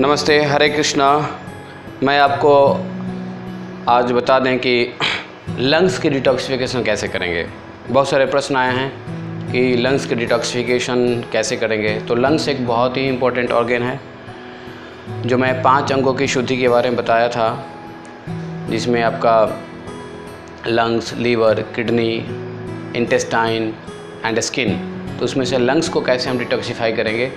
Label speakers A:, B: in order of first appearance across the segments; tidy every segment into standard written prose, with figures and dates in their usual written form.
A: नमस्ते, हरे कृष्णा। मैं आपको आज बता दें कि लंग्स की डिटॉक्सिफिकेशन कैसे करेंगे। बहुत सारे प्रश्न आए हैं कि लंग्स की डिटॉक्सिफिकेशन कैसे करेंगे। तो लंग्स एक बहुत ही इम्पोर्टेंट ऑर्गन है, जो मैं 5 अंगों की शुद्धि के बारे में बताया था, जिसमें आपका lungs, liver, kidney, intestine and skin. तो उसमें से लंग्स को कैसे हम डिटॉक्सिफाई करेंगे,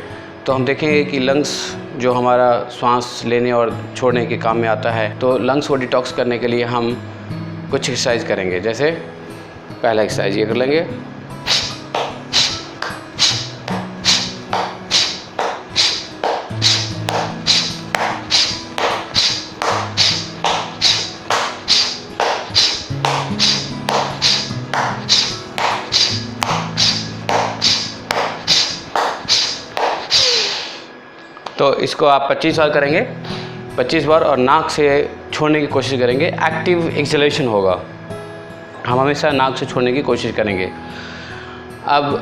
A: तो हम देखेंगे कि लंग्स जो हमारा सांस लेने और छोड़ने के काम में आता है, तो लंग्स को डिटॉक्स करने के लिए हम कुछ एक्सरसाइज करेंगे। जैसे पहला एक्सरसाइज ये कर लेंगे। तो इसको आप 25 बार करेंगे, 25 बार, और नाक से छोड़ने की कोशिश करेंगे। एक्टिव एक्सेलेशन होगा, हम हमेशा नाक से छोड़ने की कोशिश करेंगे। अब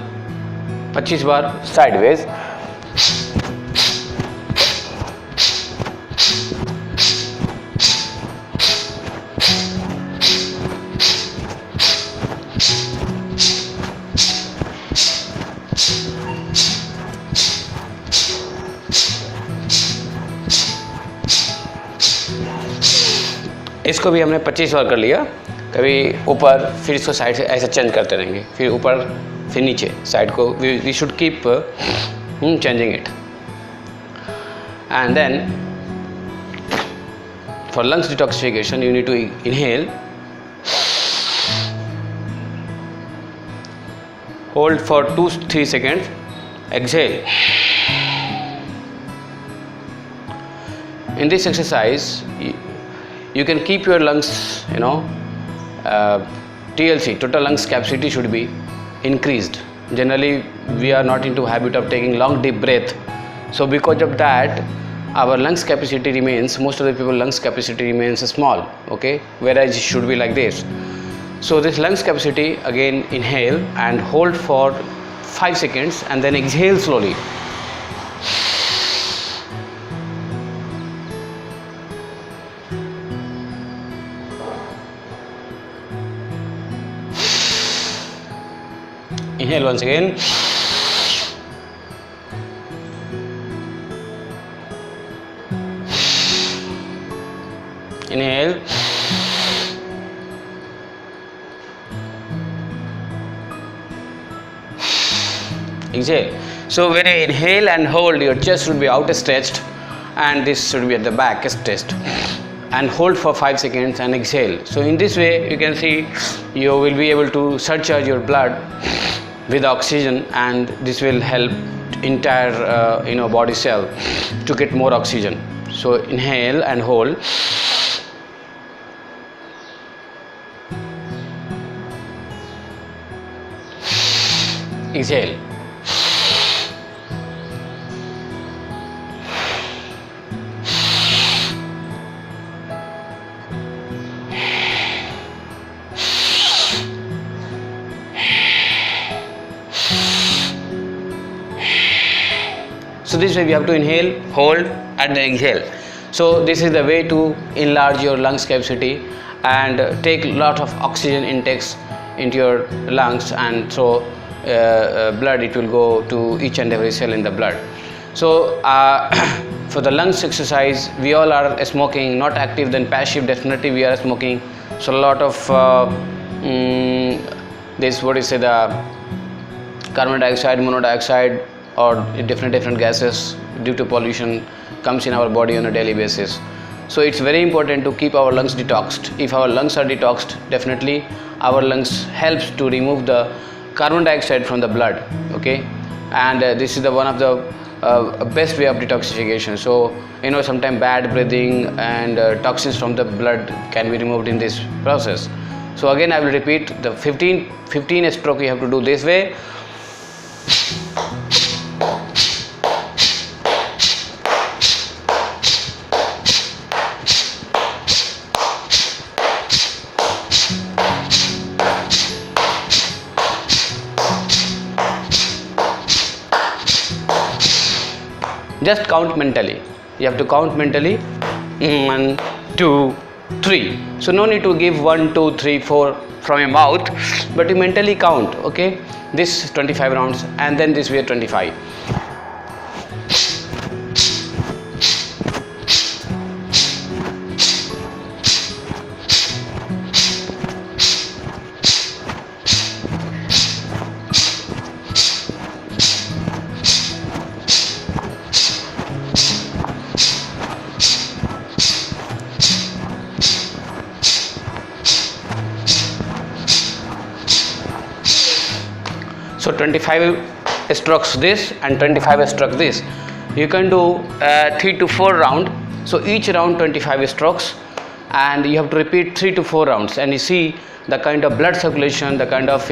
A: 25 बार साइडवेज। इसको भी हमने 25 बार कर लिया। कभी ऊपर, फिर इसको साइड से ऐसे चेंज करते रहेंगे, फिर ऊपर, फिर नीचे। साइड को we should keep changing it. And then for lungs detoxification you need to inhale, hold for 2-3 seconds, exhale. In this exercise you can keep your lungs, TLC, total lungs capacity, should be increased. Generally we are not into habit of taking long deep breath, so because of that our lungs capacity remains, most of the people lungs capacity remains small, okay, whereas it should be like this. So this lungs capacity, again inhale and hold for 5 seconds and then exhale slowly. Inhale once again. Inhale. Exhale. So when you inhale and hold, your chest should be outstretched and this should be at the back stretched, and hold for 5 seconds and exhale. So in this way you can see you will be able to surcharge your blood with oxygen, and this will help entire body cell to get more oxygen. So inhale and hold. Exhale. So this way we have to inhale, hold and then exhale. So this is the way to enlarge your lungs capacity and take lot of oxygen intakes into your lungs, and so blood, it will go to each and every cell in the blood. So for the lungs exercise, we all are smoking, not active then passive, definitely we are smoking. So a lot of this, what is the carbon dioxide, monoxide, or different gases due to pollution comes in our body on a daily basis. So it's very important to keep our lungs detoxed. If our lungs are detoxed, definitely our lungs helps to remove the carbon dioxide from the blood, okay, and this is the one of the best way of detoxification. So sometimes bad breathing and toxins from the blood can be removed in this process. So again I will repeat, the 15 stroke you have to do this way. Just count mentally. You have to count mentally. 1, 2, 3. So no need to give 1, 2, 3, 4 from your mouth, but you mentally count. Okay, this 25 rounds, and then this way 25. So 25 strokes this and 25 strokes this. You can do 3 to 4 round. So each round 25 strokes, and you have to repeat 3 to 4 rounds, and you see the kind of blood circulation, the kind of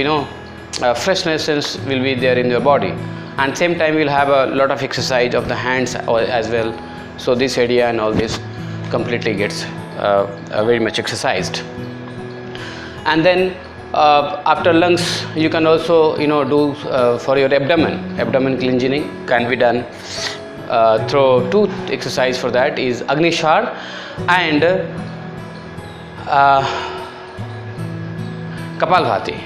A: freshness will be there in your body, and same time you'll have a lot of exercise of the hands as well. So this area and all this completely gets very much exercised. And then after lungs, you can also do for your abdomen cleansing can be done through 2 exercise. For that is Agnishar and Kapalbhati.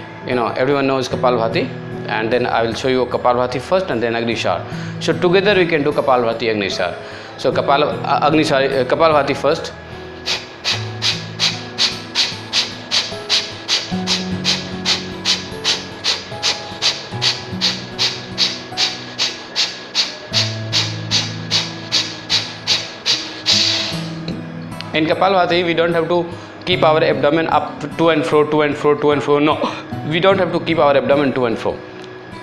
A: Everyone knows Kapalbhati, and then I will show you Kapalbhati first and then Agnishar. So together we can do Kapalbhati, Agnishar. So Kapalbhati first. In Kapalbhati, we don't have to keep our abdomen up to and fro, to and fro, to and fro. No, we don't have to keep our abdomen to and fro.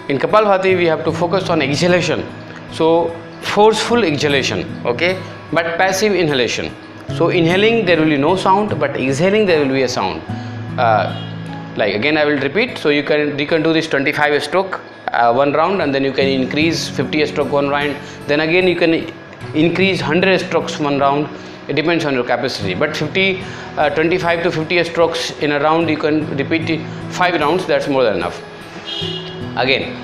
A: In Kapalbhati, we have to focus on exhalation. So forceful exhalation, okay, but passive inhalation. So inhaling there will be no sound, but exhaling there will be a sound. Like again, I will repeat. So you can do this 25 stroke one round, and then you can increase 50 stroke one round. Then again you can increase 100 strokes one round. It depends on your capacity, but 25 to 50 strokes in a round, you can repeat it 5 rounds. That's more than enough. Again.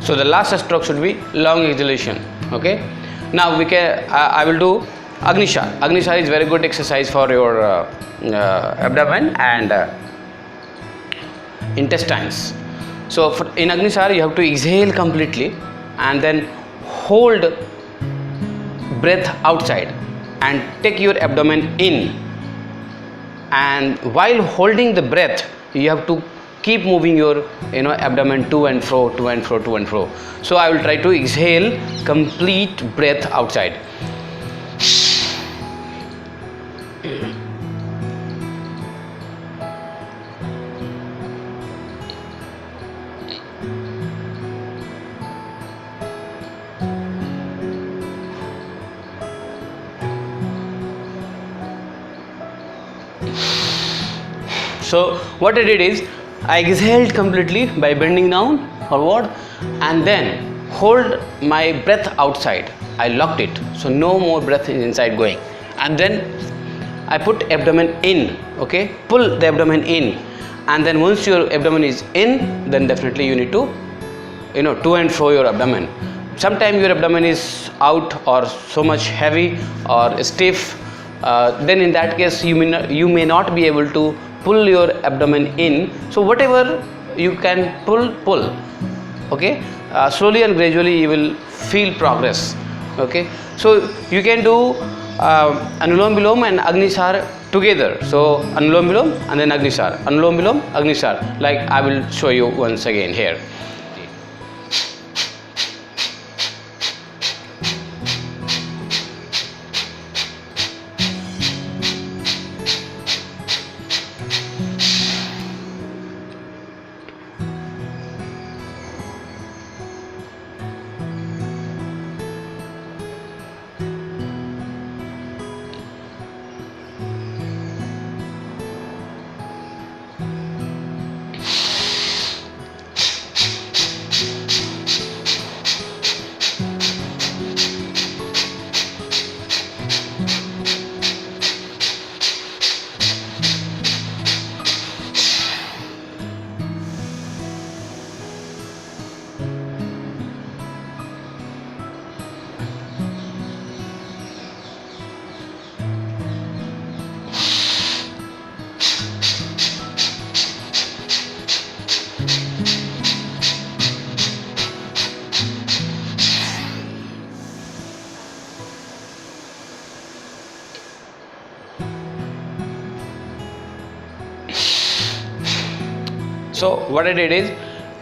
A: So the last stroke should be long exhalation. Okay. Now we can. I will do Agnishar. Agnishar is very good exercise for your abdomen and intestines. So in Agnishar, you have to exhale completely and then hold breath outside and take your abdomen in. And while holding the breath, you have to keep moving your abdomen to and fro, to and fro, to and fro. So I will try to exhale complete breath outside. So what I did is I exhaled completely by bending down forward and then hold my breath outside. I locked it, so no more breath is inside going, and then I put abdomen in. Okay, pull the abdomen in, and then once your abdomen is in, then definitely you need to to and fro your abdomen. Sometimes your abdomen is out or so much heavy or stiff, then in that case you may not be able to pull your abdomen in. So whatever you can pull. Okay, slowly and gradually you will feel progress. Okay, so you can do Anulom Vilom and Agnisar together. So Anulom Vilom and then Agnisar, Anulom Vilom, Agnisar, like I will show you once again here. So what I did is,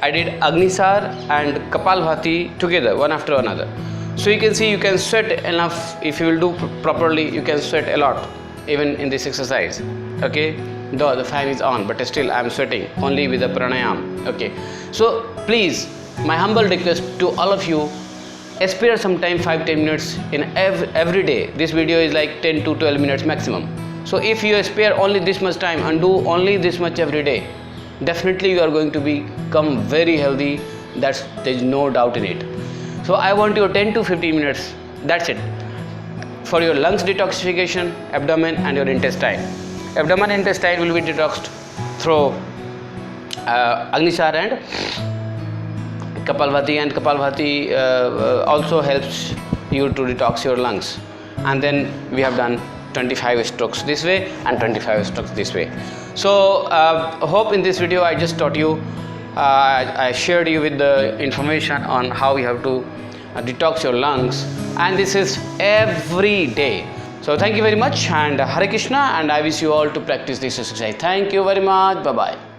A: I did Agnisar and Kapalbhati together, one after another. So you can see you can sweat enough. If you will do properly, you can sweat a lot even in this exercise. Okay, though the fan is on, but still I am sweating only with the pranayama. Okay, so please, my humble request to all of you, spare some time, 5-10 minutes in every day. This video is like 10 to 12 minutes maximum. So if you spare only this much time and do only this much every day, definitely you are going to become very healthy. There is no doubt in it. So I want your 10 to 15 minutes, that's it, for your lungs detoxification, abdomen and your intestine. Abdomen and intestine will be detoxed through Agnisar and Kapalbhati, and Kapalbhati also helps you to detox your lungs. And then we have done 25 strokes this way and 25 strokes this way. So hope in this video I just taught you, I shared you with the information on how you have to detox your lungs, and this is every day. So thank you very much, and Hare Krishna, and I wish you all to practice this exercise. Thank you very much. Bye bye.